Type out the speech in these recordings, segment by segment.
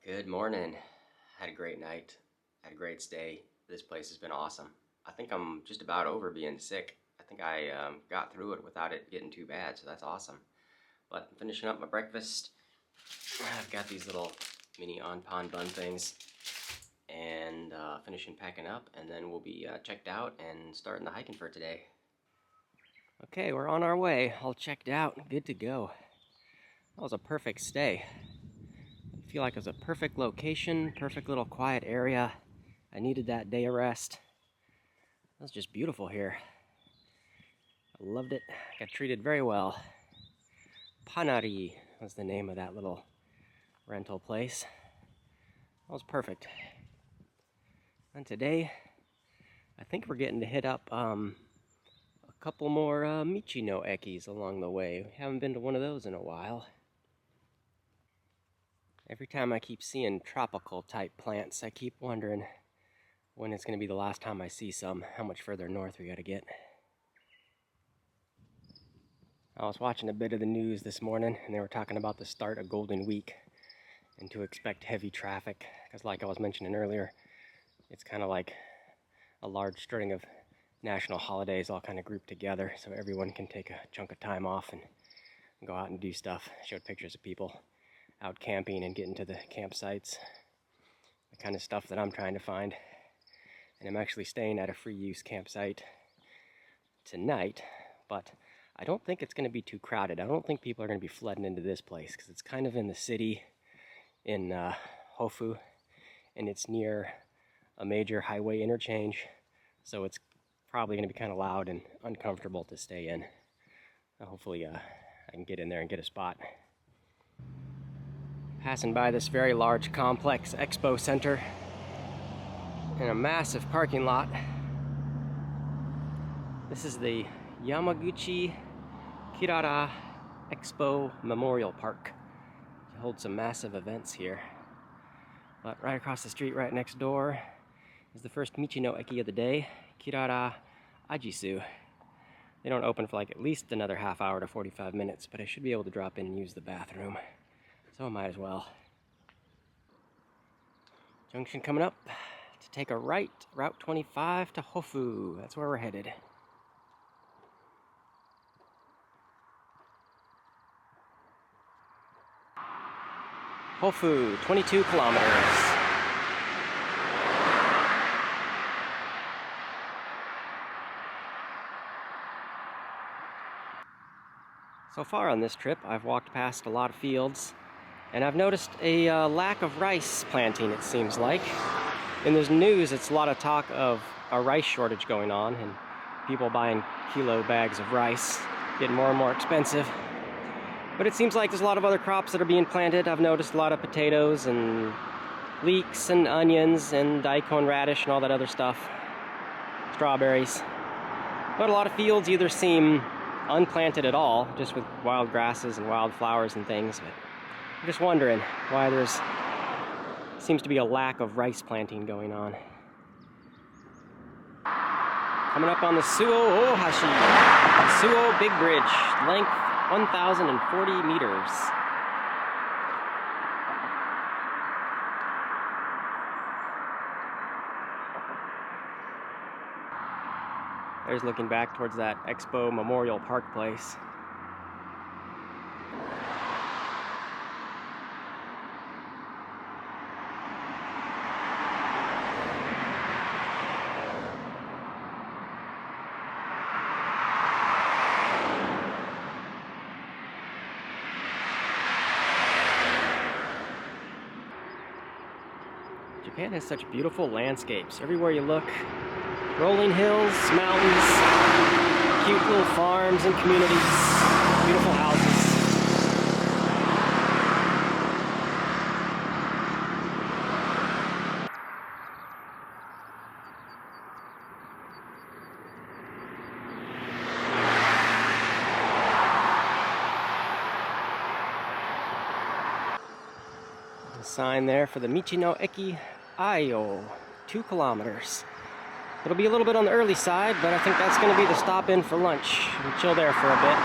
Good morning. Had a great night. Had a great stay. This place has been awesome. I think I'm just about over being sick. I think I got through it without it getting too bad, so that's awesome. But I'm finishing up my breakfast. I've got these little mini on-pond bun things, and finishing packing up, and then we'll be checked out and starting the hiking for today. Okay, we're on our way. All checked out, good to go. That was a perfect stay. I feel like it was a perfect location, perfect little quiet area. I needed that day of rest. It was just beautiful here. I loved it. Got treated very well. Panari was the name of that little rental place. That was perfect. And today, I think we're getting to hit up a couple more Michino Ekis along the way. We haven't been to one of those in a while. Every time I keep seeing tropical type plants, I keep wondering when it's going to be the last time I see some, how much further north we got to get. I was watching a bit of the news this morning, and they were talking about the start of Golden Week and to expect heavy traffic, because like I was mentioning earlier, it's kind of like a large string of national holidays all kind of grouped together, so everyone can take a chunk of time off and go out and do stuff. I showed pictures of people out camping and getting to the campsites, the kind of stuff that I'm trying to find. And I'm actually staying at a free use campsite tonight, but I don't think it's going to be too crowded. I don't think people are going to be flooding into this place because it's kind of in the city in Hofu, and it's near a major highway interchange, so it's probably going to be kind of loud and uncomfortable to stay in. Hopefully I can get in there and get a spot. Passing by this very large complex expo center in a massive parking lot. This is the Yamaguchi Kirara Expo Memorial Park. It holds some massive events here. But right across the street, right next door, is the first Michino Eki of the day, Kirara Ajisu. They don't open for like at least another half hour to 45 minutes, but I should be able to drop in and use the bathroom. So I might as well. Junction coming up to take a right, Route 25 to Hofu. That's where we're headed. Hofu, 22 kilometers. So far on this trip, I've walked past a lot of fields, and I've noticed a lack of rice planting, it seems like. In the news, it's a lot of talk of a rice shortage going on, and people buying kilo bags of rice, getting more and more expensive. But it seems like there's a lot of other crops that are being planted. I've noticed a lot of potatoes and leeks and onions and daikon radish and all that other stuff. Strawberries. But a lot of fields either seem unplanted at all, just with wild grasses and wild flowers and things. But I'm just wondering why seems to be a lack of rice planting going on. Coming up on the Suo Ohashi, Suo Big Bridge, length 1,040 meters. There's looking back towards that Expo Memorial Park place. Japan has such beautiful landscapes. Everywhere you look, rolling hills, mountains, cute little farms and communities, beautiful houses. A sign there for the Michino Eki Ayo, 2 kilometers. It'll be a little bit on the early side, but I think that's going to be the stop in for lunch. We'll chill there for a bit.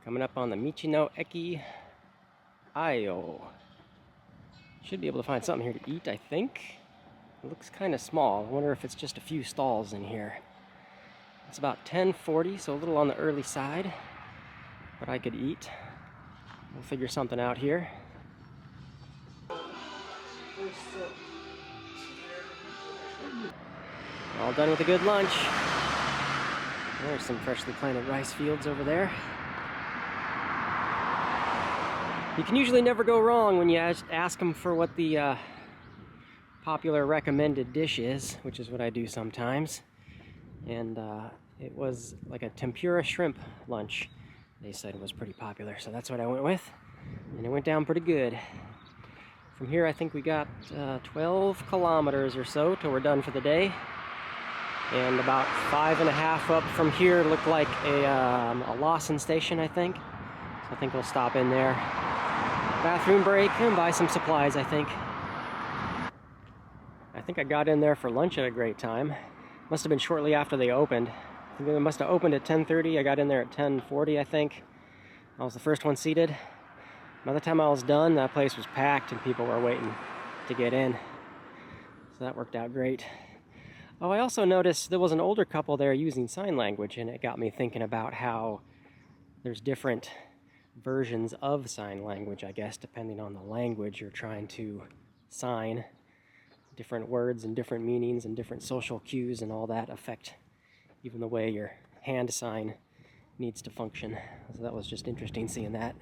Coming up on the Michino Eki Ayo. Should be able to find something here to eat, I think. It looks kind of small. I wonder if it's just a few stalls in here. It's about 10:40, so a little on the early side, but I could eat. We'll figure something out here. All done with a good lunch. There's some freshly planted rice fields over there. You can usually never go wrong when you ask them for what the popular recommended dish is, which is what I do sometimes. And it was like a tempura shrimp lunch. They said it was pretty popular, so that's what I went with. And it went down pretty good. From here, I think we got 12 kilometers or so till we're done for the day. And about 5.5 up from here looked like a Lawson station, I think. So I think we'll stop in there. Bathroom break and buy some supplies, I think. I think I got in there for lunch at a great time. Must have been shortly after they opened. I think they must have opened at 10:30. I got in there at 10:40, I think. I was the first one seated. By the time I was done, that place was packed and people were waiting to get in. So that worked out great. Oh, I also noticed there was an older couple there using sign language, and it got me thinking about how there's different versions of sign language, I guess, depending on the language you're trying to sign. Different words and different meanings and different social cues and all that affect even the way your hand sign needs to function. So that was just interesting seeing that.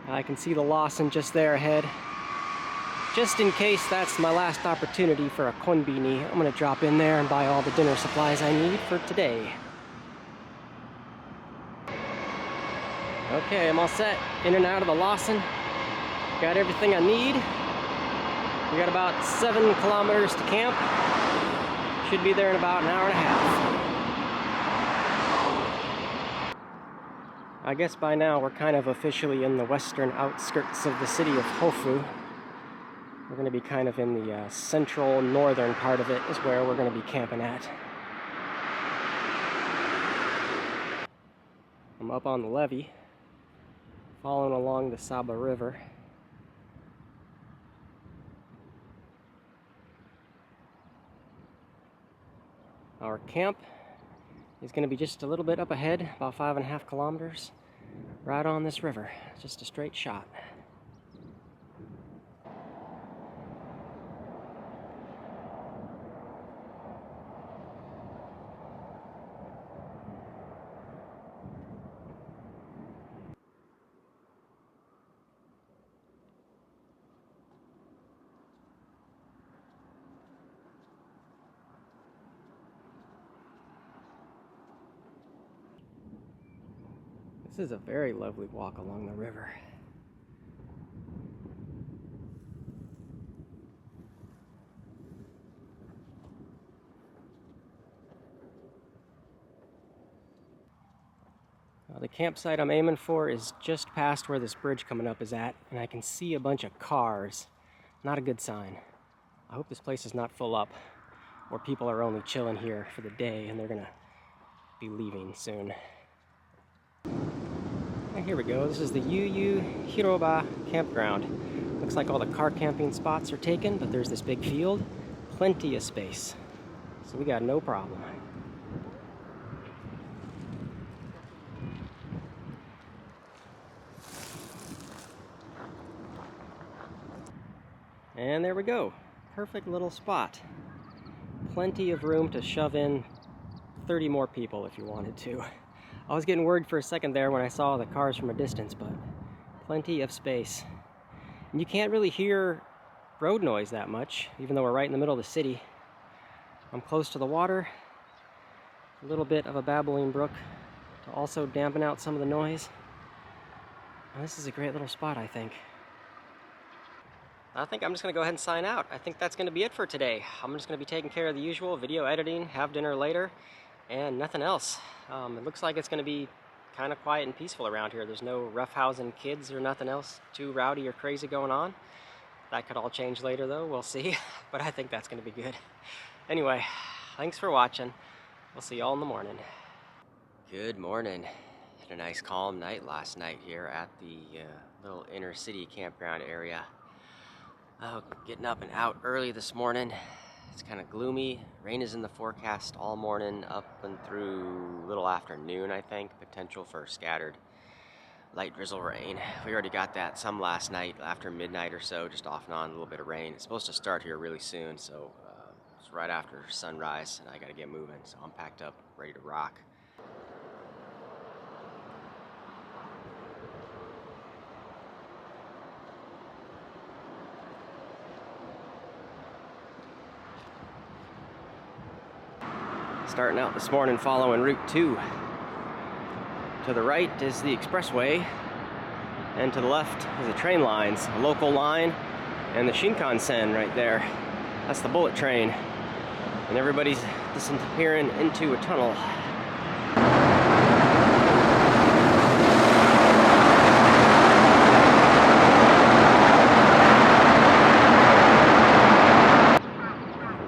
I can see the Lawson just there ahead. Just in case that's my last opportunity for a konbini, I'm going to drop in there and buy all the dinner supplies I need for today. Okay, I'm all set. In and out of the Lawson. Got everything I need. We got about 7 kilometers to camp. Should be there in about an hour and a half. I guess by now we're kind of officially in the western outskirts of the city of Hofu. We're going to be kind of in the central northern part of it is where we're going to be camping at. I'm up on the levee, following along the Saba River. Our camp is going to be just a little bit up ahead, about 5.5 kilometers, right on this river. Just a straight shot. This is a very lovely walk along the river. The campsite I'm aiming for is just past where this bridge coming up is at, and I can see a bunch of cars. Not a good sign. I hope this place is not full up, or people are only chilling here for the day and they're gonna be leaving soon. And here we go. This is the Yuyu Hiroba campground. Looks like all the car camping spots are taken, but there's this big field, plenty of space. So we got no problem. And there we go. Perfect little spot. Plenty of room to shove in 30 more people if you wanted to. I was getting worried for a second there when I saw the cars from a distance, but plenty of space. And you can't really hear road noise that much, even though we're right in the middle of the city. I'm close to the water, a little bit of a babbling brook to also dampen out some of the noise. And this is a great little spot, I think. I think I'm just going to go ahead and sign out. I think that's going to be it for today. I'm just going to be taking care of the usual video editing, have dinner later, and nothing else. It looks like it's going to be kind of quiet and peaceful around here. There's no roughhousing kids or nothing else too rowdy or crazy going on. That could all change later though, we'll see. But I think that's going to be good. Anyway, thanks for watching. We'll see y'all in the morning. Good morning. Had a nice calm night last night here at the little inner city campground area. Getting up and out early this morning. It's kind of gloomy. Rain is in the forecast all morning up and through little afternoon, I think. Potential for scattered light drizzle rain. We already got that some last night after midnight or so, just off and on, a little bit of rain. It's supposed to start here really soon, so it's right after sunrise, and I gotta get moving. So I'm packed up, ready to rock. Starting out this morning following Route 2. To the right is the expressway, and to the left is the train lines, a local line, and the Shinkansen right there. That's the bullet train. And everybody's disappearing into a tunnel.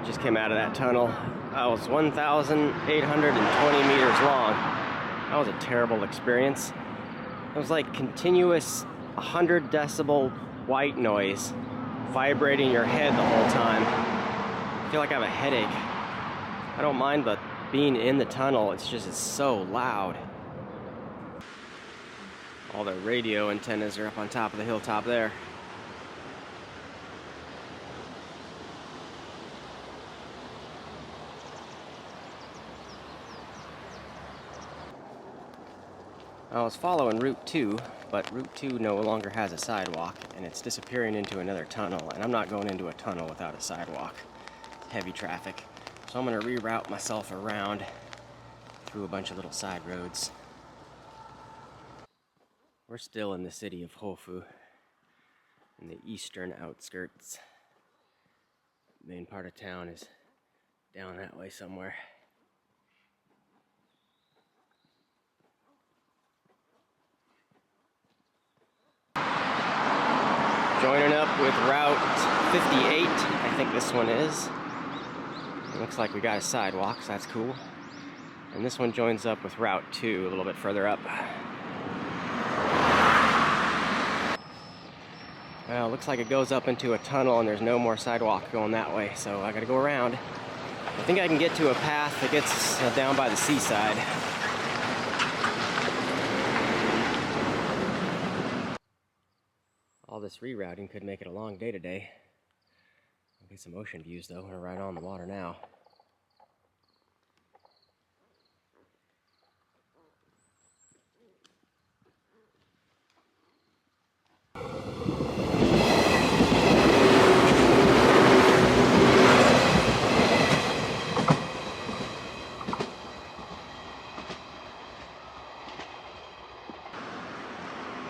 Just came out of that tunnel. That was 1,820 meters long. That was a terrible experience. It was like continuous 100 decibel white noise vibrating your head the whole time. I feel like I have a headache. I don't mind the being in the tunnel, it's so loud. All the radio antennas are up on top of the hilltop there. I was following Route 2, but Route 2 no longer has a sidewalk, and it's disappearing into another tunnel, and I'm not going into a tunnel without a sidewalk. Heavy traffic. So I'm going to reroute myself around through a bunch of little side roads. We're still in the city of Hofu, in the eastern outskirts. The main part of town is down that way somewhere. Joining up with Route 58, I think this one is. It looks like we got a sidewalk, so that's cool. And this one joins up with Route 2 a little bit further up. Well, it looks like it goes up into a tunnel and there's no more sidewalk going that way, so I gotta go around. I think I can get to a path that gets down by the seaside. All this rerouting could make it a long day today. I'll get some ocean views though. We're right on the water now.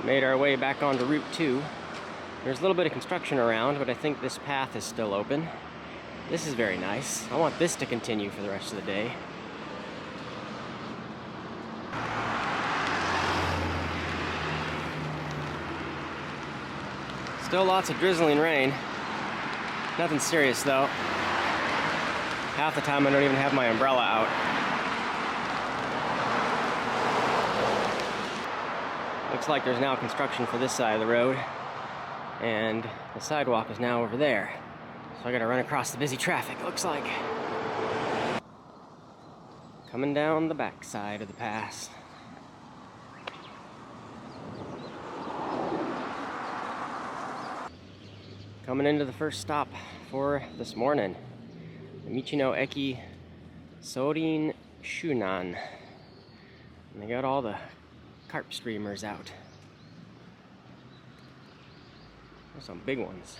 Made our way back onto Route 2. There's a little bit of construction around, but I think this path is still open. This is very nice. I want this to continue for the rest of the day. Still lots of drizzling rain. Nothing serious though. Half the time I don't even have my umbrella out. Looks like there's now construction for this side of the road, and the sidewalk is now over there. So I gotta run across the busy traffic, looks like. Coming down the back side of the pass. Coming into the first stop for this morning. The Michino Eki Sorin Shunan. And they got all the carp streamers out. There's some big ones.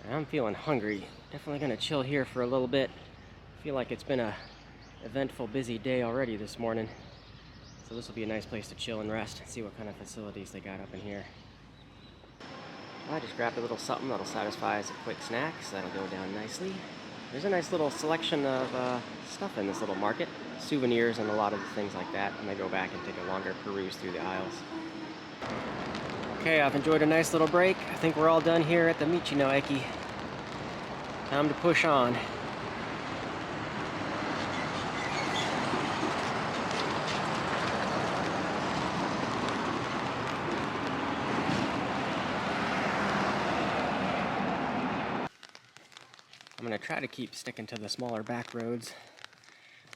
And I'm feeling hungry. Definitely gonna chill here for a little bit. Feel like it's been a eventful, busy day already this morning. So this will be a nice place to chill and rest and see what kind of facilities they got up in here. I just grabbed a little something that'll satisfy as a quick snack, so that'll go down nicely. There's a nice little selection of stuff in this little market. Souvenirs and a lot of things like that. And I go back and take a longer peruse through the aisles. Okay, I've enjoyed a nice little break. I think we're all done here at the Michino Eki. Time to push on. I'm gonna try to keep sticking to the smaller back roads.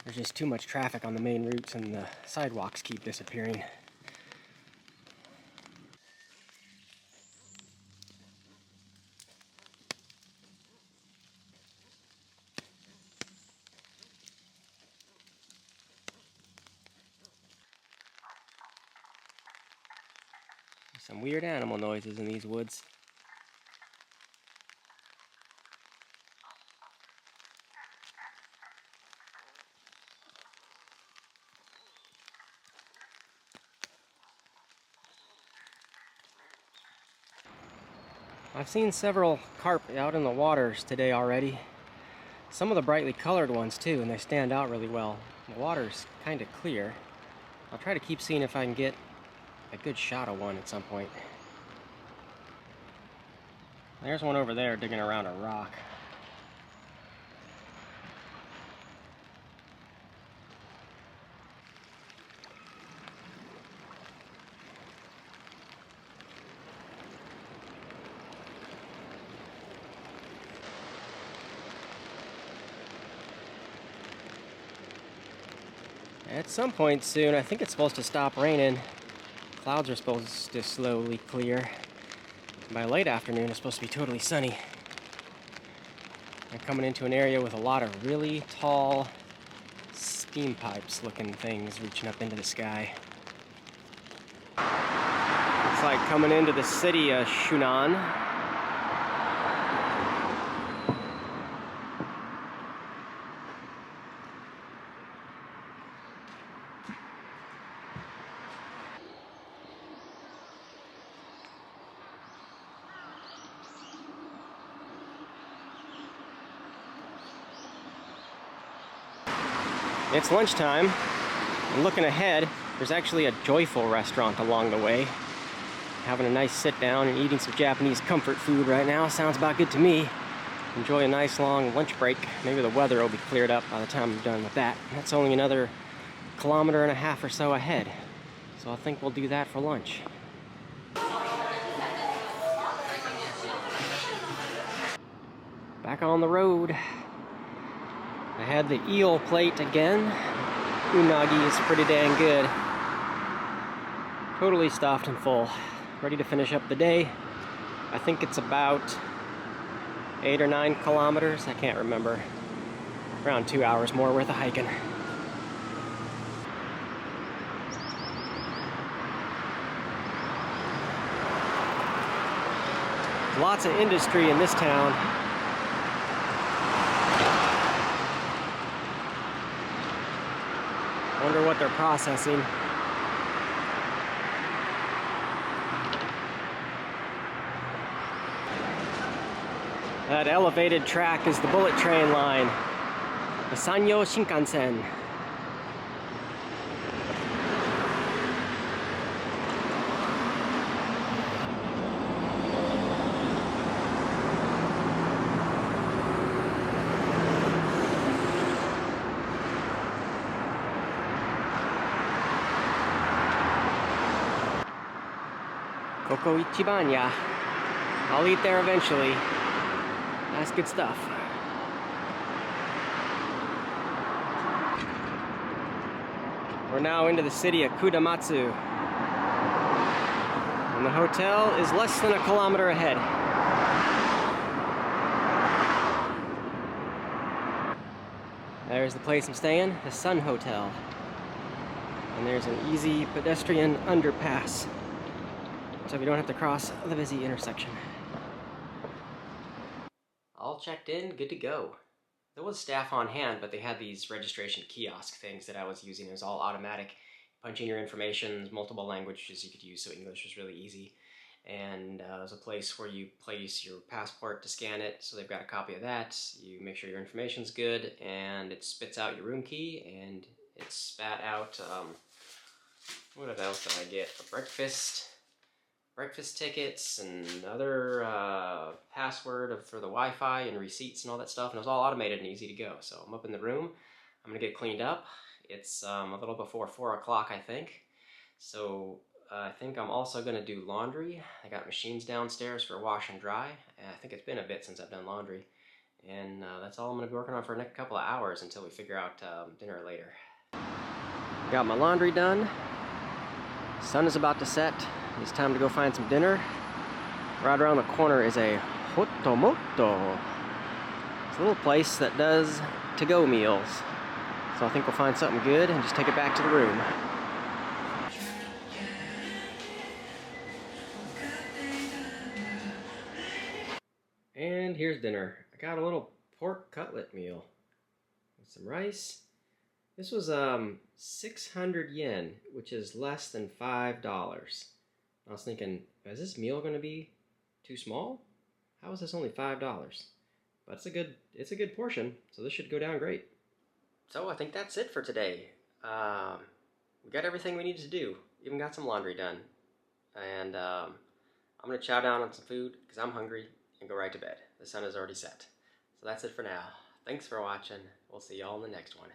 There's just too much traffic on the main routes and the sidewalks keep disappearing. Some weird animal noises in these woods. I've seen several carp out in the waters today already. Some of the brightly colored ones too, and they stand out really well. The water's kind of clear. I'll try to keep seeing if I can get a good shot of one at some point. There's one over there digging around a rock. At some point soon, I think it's supposed to stop raining. Clouds are supposed to slowly clear. By late afternoon, it's supposed to be totally sunny. I'm coming into an area with a lot of really tall steam pipes looking things reaching up into the sky. It's like coming into the city of Shunan. It's lunchtime, and looking ahead, there's actually a joyful restaurant along the way. Having a nice sit down and eating some Japanese comfort food right now sounds about good to me. Enjoy a nice long lunch break. Maybe the weather will be cleared up by the time I'm done with that. That's only another 1.5 kilometers or so ahead. So I think we'll do that for lunch. Back on the road. I had the eel plate again. Unagi is pretty dang good. Totally stuffed and full. Ready to finish up the day. I think it's about 8 or 9 kilometers. I can't remember. Around 2 hours more worth of hiking. Lots of industry in this town. Wonder what they're processing. That elevated track is the bullet train line, the Sanyo Shinkansen. Koko Ichiban, yeah. I'll eat there eventually. That's good stuff. We're now into the city of Kudamatsu. And the hotel is less than 1 kilometer ahead. there's the place I'm staying, the Sun Hotel. And there's an easy pedestrian underpass, so we don't have to cross the busy intersection. All checked in, good to go. There was staff on hand, but they had these registration kiosk things that I was using. It was all automatic. Punch in your information, multiple languages you could use, so English was really easy. And there's a place where you place your passport to scan it, so they've got a copy of that. You make sure your information's good, and it spits out your room key, and it spat out, what else did I get? A breakfast tickets, and other password for the Wi-Fi and receipts and all that stuff, and it was all automated and easy to go. So I'm up in the room, I'm gonna get cleaned up. It's a little before 4 o'clock, I think. So I think I'm also gonna do laundry. I got machines downstairs for wash and dry. And I think it's been a bit since I've done laundry. And that's all I'm gonna be working on for the next couple of hours until we figure out dinner later. Got my laundry done. Sun is about to set. It's time to go find some dinner. Right around the corner is a Kudamatsu. It's a little place that does to-go meals. So I think we'll find something good and just take it back to the room. And here's dinner. I got a little pork cutlet meal with some rice. This was 600 yen, which is less than $5. I was thinking, is this meal going to be too small? How is this only $5? But it's a good portion, so this should go down great. So I think that's it for today. We got everything we needed to do. Even got some laundry done. And I'm going to chow down on some food because I'm hungry and go right to bed. The sun is already set. So that's it for now. Thanks for watching. We'll see y'all in the next one.